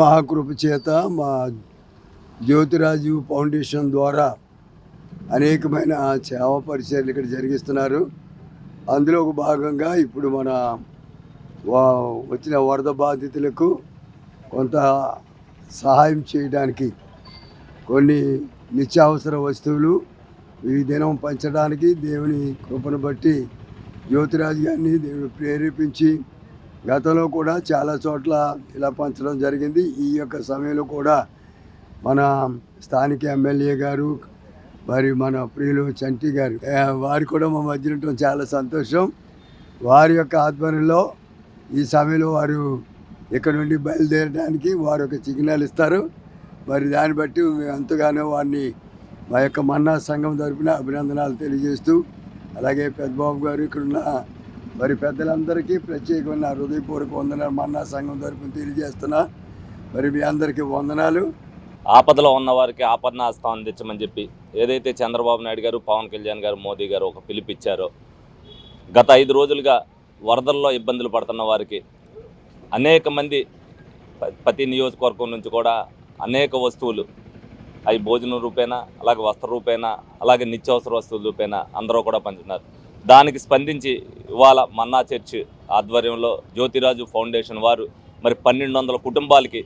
మహాకృప చేత మా జ్యోతిరాజు ఫౌండేషన్ ద్వారా అనేకమైన సేవా పరిచయాలు ఇక్కడ జరిగిస్తున్నారు. అందులో ఒక భాగంగా ఇప్పుడు మన వచ్చిన వరద బాధితులకు కొంత సహాయం చేయడానికి కొన్ని నిత్యావసర వస్తువులు ఈ దినం పంచడానికి దేవుని కృపను బట్టి జ్యోతిరాజు గారిని దేవుడు ప్రేరేపించి గతంలో కూడా చాలా చోట్ల ఇలా పంచడం జరిగింది. ఈ యొక్క సమయంలో కూడా మన స్థానిక ఎమ్మెల్యే గారు మరి మన ప్రియులు చంటి గారు వారు కూడా మా మధ్య ఉండటం చాలా సంతోషం. వారి యొక్క ఆధ్వర్యంలో ఈ సమయంలో వారు ఇక్కడ నుండి బయలుదేరడానికి వారు ఒక సిగ్నల్ ఇస్తారు. మరి దాన్ని బట్టి మేము ఎంతగానో వారిని మా యొక్క మన్నా సంఘం తరపున అభినందనాలు తెలియజేస్తూ, అలాగే పెద్దబాబు గారు ఇక్కడున్న మరి పెద్దలందరికీ ప్రత్యేకమైన హృదయపూర్వక వందనాలు మన్నా సంఘం తరపున తెలియజేస్తున్నా. మరి మీ అందరికీ వందనాలు. ఆపదలో ఉన్న వారికి ఆపదనాస్తం అందించమని చెప్పి ఏదైతే చంద్రబాబు నాయుడు గారు, పవన్ కళ్యాణ్ గారు, మోదీ గారు ఒక పిలుపిచ్చారో, గత 5 రోజులుగా వరదల్లో ఇబ్బందులు పడుతున్న వారికి అనేక మంది ప్రతి నియోజకవర్గం నుంచి కూడా అనేక వస్తువులు, అవి భోజనం రూపేణా, అలాగే వస్త్ర రూపేణా, అలాగే నిత్యావసర వస్తువుల రూపేణా అందరూ కూడా పంచుతున్నారు. దానికి స్పందించి ఇవాళ మన్నా చర్చ్ ఆధ్వర్యంలో జ్యోతిరాజు ఫౌండేషన్ వారు మరి 1200 కుటుంబాలకి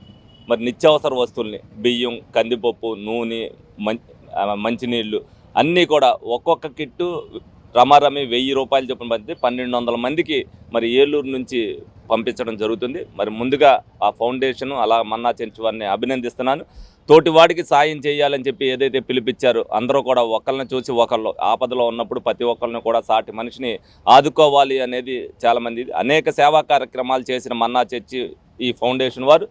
మరి నిత్యావసర వస్తువుల్ని బియ్యం, కందిపప్పు, నూనె, మంచినీళ్ళు అన్నీ కూడా ఒక్కొక్క కిట్టు రమారమి 1000 రూపాయలు చొప్పున పంచి 1200 మందికి మరి ఏలూరు నుంచి పంపించడం జరుగుతుంది. మరి ముందుగా ఆ ఫౌండేషన్ అలా మన్నా చర్చ్ వారిని అభినందిస్తున్నాను. తోటివాడికి సాయం చేయాలని చెప్పి ఏదైతే పిలిపించారో అందరూ కూడా ఒకళ్ళని చూసి ఒకళ్ళు ఆపదలో ఉన్నప్పుడు ప్రతి ఒక్కరిని కూడా సాటి మనిషిని ఆదుకోవాలి అనేది చాలామంది అనేక సేవా కార్యక్రమాలు చేసిన మన్నా చర్చి ఈ ఫౌండేషన్ వారు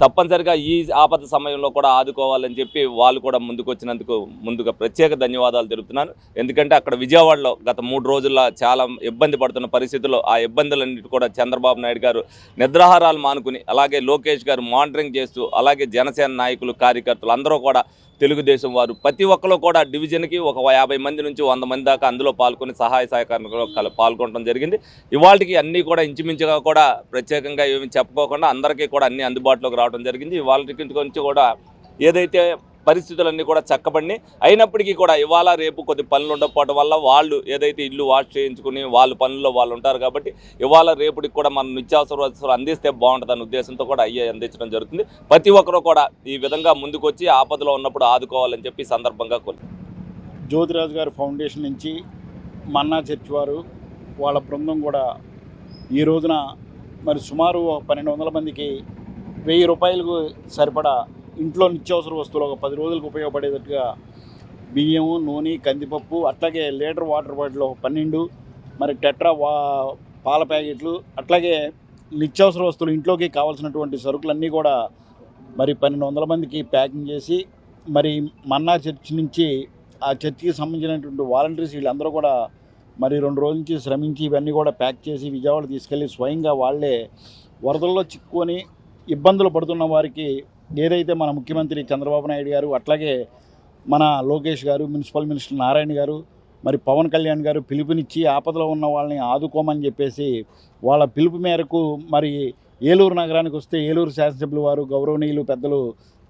తప్పనిసరిగా ఈ ఆపద సమయంలో కూడా ఆదుకోవాలని చెప్పి వాళ్ళు కూడా ముందుకు వచ్చినందుకు ముందుగా ప్రత్యేక ధన్యవాదాలు తెలుపుతున్నాను. ఎందుకంటే అక్కడ విజయవాడలో గత 3 రోజుల్లో చాలా ఇబ్బంది పడుతున్న పరిస్థితుల్లో ఆ ఇబ్బందులన్నిటి కూడా చంద్రబాబు నాయుడు గారు నిద్రాహారాలు మానుకుని, అలాగే లోకేష్ గారు మానిటరింగ్ చేస్తూ, అలాగే జనసేన నాయకులు, కార్యకర్తలు అందరూ కూడా, తెలుగుదేశం వారు ప్రతి ఒక్కరు కూడా డివిజన్కి ఒక 50 మంది నుంచి 100 మంది దాకా అందులో పాల్గొని సహాయ సహకారంలో పాల్గొనడం జరిగింది. ఇవాళకి అన్నీ కూడా ఇంచుమించుగా కూడా ప్రత్యేకంగా ఏమి చెప్పుకోకుండా అందరికీ కూడా అన్నీ అందుబాటులోకి రావడం జరిగింది. ఇవాళకి నుంచి కూడా ఏదైతే పరిస్థితులన్నీ కూడా చక్కబడి అయినప్పటికీ కూడా ఇవాళ రేపు కొద్ది పనులు ఉండకపోవడం వల్ల వాళ్ళు ఏదైతే ఇల్లు వాష్ చేయించుకుని వాళ్ళ పనుల్లో వాళ్ళు ఉంటారు కాబట్టి ఇవాళ రేపటికి కూడా మనం నిత్యావసర వస్తువులు అందిస్తే బాగుంటుందన్న ఉద్దేశంతో కూడా అందించడం జరుగుతుంది. ప్రతి ఒక్కరూ కూడా ఈ విధంగా ముందుకు వచ్చి ఆపదలో ఉన్నప్పుడు ఆదుకోవాలని చెప్పి సందర్భంగా జ్యోతిరాజు గారి ఫౌండేషన్ నుంచి మన్నా చర్చ్ వారు వాళ్ళ బృందం కూడా ఈ రోజున మరి సుమారు 1200 మందికి 1000 రూపాయలకు సరిపడా ఇంట్లో నిత్యావసర వస్తువులు ఒక 10 రోజులకు ఉపయోగపడేటట్టుగా బియ్యము, నూనె, కందిపప్పు, అట్లాగే లీటర్ వాటర్ బాటిల్ 12, మరి టెట్రా పాల ప్యాకెట్లు, అట్లాగే నిత్యావసర వస్తువులు ఇంట్లోకి కావాల్సినటువంటి సరుకులన్నీ కూడా మరి 1200 మందికి ప్యాకింగ్ చేసి మరి మన్నా చర్చ్ నుంచి ఆ చర్చికి సంబంధించినటువంటి వాలంటీర్స్ వీళ్ళందరూ కూడా మరి 2 రోజుల నుంచి శ్రమించి ఇవన్నీ కూడా ప్యాక్ చేసి విజయవాడ తీసుకెళ్ళి స్వయంగా వాళ్ళే వరదల్లో చిక్కుకొని ఇబ్బందులు పడుతున్న వారికి ఏదైతే మన ముఖ్యమంత్రి చంద్రబాబు నాయుడు గారు, అట్లాగే మన లోకేష్ గారు, మున్సిపల్ మినిస్టర్ నారాయణ గారు, మరి పవన్ కళ్యాణ్ గారు పిలుపునిచ్చి ఆపదలో ఉన్న వాళ్ళని ఆదుకోమని చెప్పేసి వాళ్ళ పిలుపు మేరకు మరి ఏలూరు నగరానికి వస్తే ఏలూరు శాసనసభ్యులు వారు గౌరవనీయులు పెద్దలు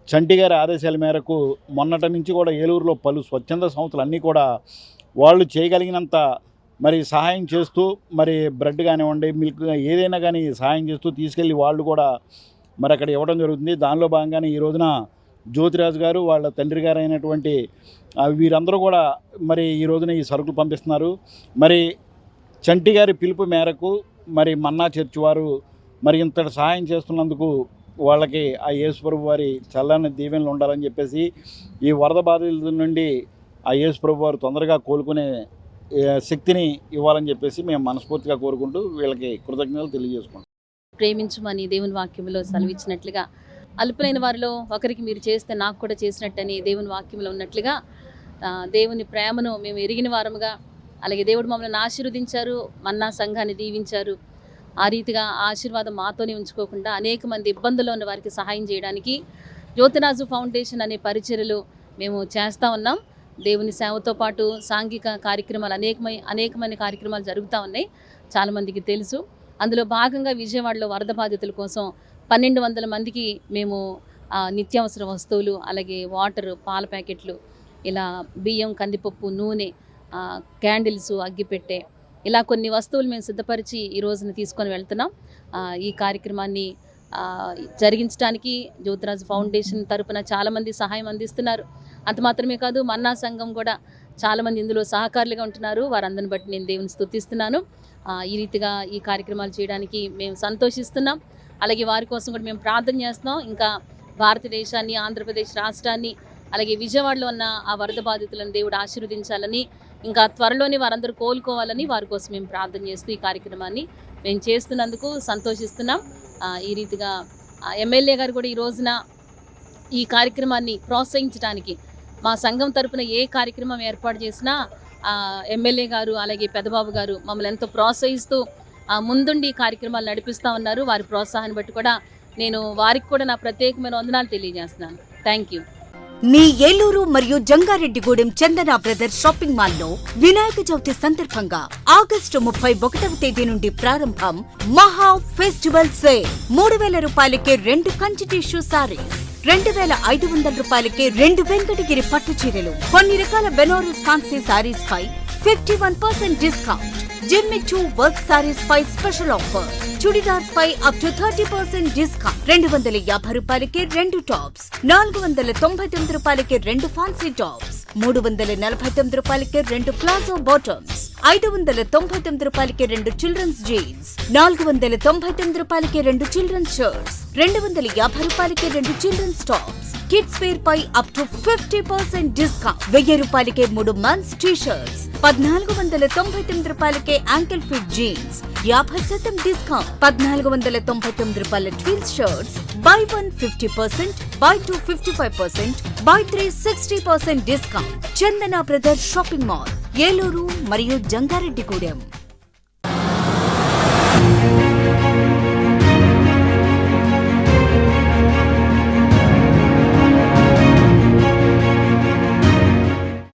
చంటి గారి ఆదేశాల మేరకు మొన్నటి నుంచి కూడా ఏలూరులో పలు స్వచ్ఛంద సంస్థలు అన్నీ కూడా వాళ్ళు చేయగలిగినంత మరి సహాయం చేస్తూ మరి బ్రెడ్ కానివ్వండి, మిల్క్ ఏదైనా కానీ సహాయం చేస్తూ తీసుకెళ్ళి వాళ్ళు కూడా మరి అక్కడ ఇవ్వడం జరుగుతుంది. దానిలో భాగంగానే ఈ రోజున జ్యోతిరాజు గారు, వాళ్ళ తండ్రి గారు అయినటువంటి వీరందరూ కూడా మరి ఈ రోజున ఈ సరుకులు పంపిస్తున్నారు. మరి చంటి గారి పిలుపు మేరకు మరి మన్నా చర్చ్ వారు మరి ఇంతటి సహాయం చేస్తున్నందుకు వాళ్ళకి ఆ యేసుప్రభు వారి చల్లని దీవెనలు ఉండాలని చెప్పేసి ఈ వరద బాధితుల నుండి ఆ యేసుప్రభు వారు తొందరగా కోలుకునే శక్తిని ఇవ్వాలని చెప్పేసి మేము మనస్ఫూర్తిగా కోరుకుంటూ వీళ్ళకి కృతజ్ఞతలు తెలియజేసుకుంటాం. ప్రేమించమని దేవుని వాక్యంలో సెలవిచ్చినట్లుగా అల్పులైన వారిలో ఒకరికి మీరు చేస్తే నాకు కూడా చేసినట్టని దేవుని వాక్యంలో ఉన్నట్లుగా దేవుని ప్రేమను మేము ఎరిగిన వారముగా, అలాగే దేవుడు మమ్మల్ని ఆశీర్వదించారు, మన్నా సంఘాన్ని దీవించారు. ఆ రీతిగా ఆ ఆశీర్వాదం మాతోనే ఉంచుకోకుండా అనేక మంది ఇబ్బందుల్లో ఉన్న వారికి సహాయం చేయడానికి జ్యోతిరాజు ఫౌండేషన్ అనే పరిచర్యలు మేము చేస్తూ ఉన్నాం. దేవుని సేవతో పాటు సాంఘిక కార్యక్రమాలు అనేకమైన కార్యక్రమాలు జరుగుతూ ఉన్నాయి, చాలామందికి తెలుసు. అందులో భాగంగా విజయవాడలో వరద బాధితుల కోసం 1200 మందికి మేము నిత్యావసర వస్తువులు, అలాగే వాటరు, పాల ప్యాకెట్లు, ఇలా బియ్యం, కందిపప్పు, నూనె, క్యాండిల్స్, అగ్గిపెట్టె, ఇలా కొన్ని వస్తువులు మేము సిద్ధపరిచి ఈ రోజున తీసుకొని వెళ్తున్నాం. ఈ కార్యక్రమాన్ని జరిగించడానికి జ్యోతిరాజు ఫౌండేషన్ తరపున చాలామంది సహాయం అందిస్తున్నారు. అంత మాత్రమే కాదు, మన్నా సంఘం కూడా చాలామంది ఇందులో సహకారులుగా ఉంటున్నారు. వారందరిని బట్టి నేను దేవుని స్తుతిస్తున్నాను. ఈ రీతిగా ఈ కార్యక్రమాలు చేయడానికి మేము సంతోషిస్తున్నాం. అలాగే వారి కోసం కూడా మేము ప్రార్థన చేస్తున్నాం. ఇంకా భారతదేశాన్ని, ఆంధ్రప్రదేశ్ రాష్ట్రాన్ని, అలాగే విజయవాడలో ఉన్న ఆ వరద బాధితులను దేవుడు ఆశీర్వదించాలని, ఇంకా త్వరలోనే వారందరూ కోలుకోవాలని వారి కోసం మేము ప్రార్థన చేస్తూ ఈ కార్యక్రమాన్ని మేము చేస్తున్నందుకు సంతోషిస్తున్నాం. ఈ రీతిగా ఎమ్మెల్యే గారు కూడా ఈ రోజున ఈ కార్యక్రమాన్ని ప్రోత్సహించడానికి, మా సంఘం తరపున ఏ కార్యక్రమం ఏర్పాటు చేసినా ఎమ్మెల్యే గారు అలాగే పెద్దబాబు గారు మమ్మల్ని ఎంతో ప్రోత్సహిస్తూ ముందుండి ఈ కార్యక్రమాలు నడిపిస్తూ ఉన్నారు. వారి ప్రోత్సాహాన్ని బట్టి కూడా నేను వారికి కూడా నా ప్రత్యేకమైన వందనాలు తెలియజేస్తున్నాను. Thank you. మీ ఏలూరు మరియు జంగారెడ్డిగూడెం చందన బ్రదర్స్ షాపింగ్ మాల్ లో వినాయక చవితి సందర్భంగా ఆగస్టు 31వ తేదీ నుండి ప్రారంభం మహా ఫెస్టివల్ సేల్. 3000 రూపాయలకే 2 కంచి టిష్యూ సారీస్, 2500 రూపాయలకే 2 వెంకటగిరి పట్టు చీరలు, కొన్ని రకాల బెనారస్ కాన్సీ సారీస్ పై 51% డిస్కౌంట్, జిమ్మిచూ వర్క్ సారీస్ పై స్పెషల్ ఆఫర్, చుడిదార్స్ పై అప్ టు 30% డిస్కౌంట్, 250 రూపాయలకే 2 టాప్స్, 499 రూపాయలకే 2 ఫ్యాన్సీ టాప్స్, 349 రూపాయలకే 2 ప్లాజో బాటమ్స్, 599 రూపాయలకే 2 చిల్డ్రన్స్ జీన్స్, 499 రూపాయలకే 2 చిల్డ్రన్స్ షర్ట్స్, 250 రూపాయలకే 2 చిల్డ్రన్స్ టాప్స్, కిడ్స్ వేర్ పై అప్ టు 50% డిస్కౌంట్, 1000 రూపాయలకే 3 మెన్స్ టీ షర్ట్స్, 1499 రూపాయలకే యాంకిల్ ఫిట్ జీన్స్, 50% డిస్కౌంట్, 1499 రూపాయల twills shirts, by 1 50%, by 2 55%, by 3 60% discount. Chandana brothers shopping mall, Eluru మరియు జంగారెడ్డిగూడెం.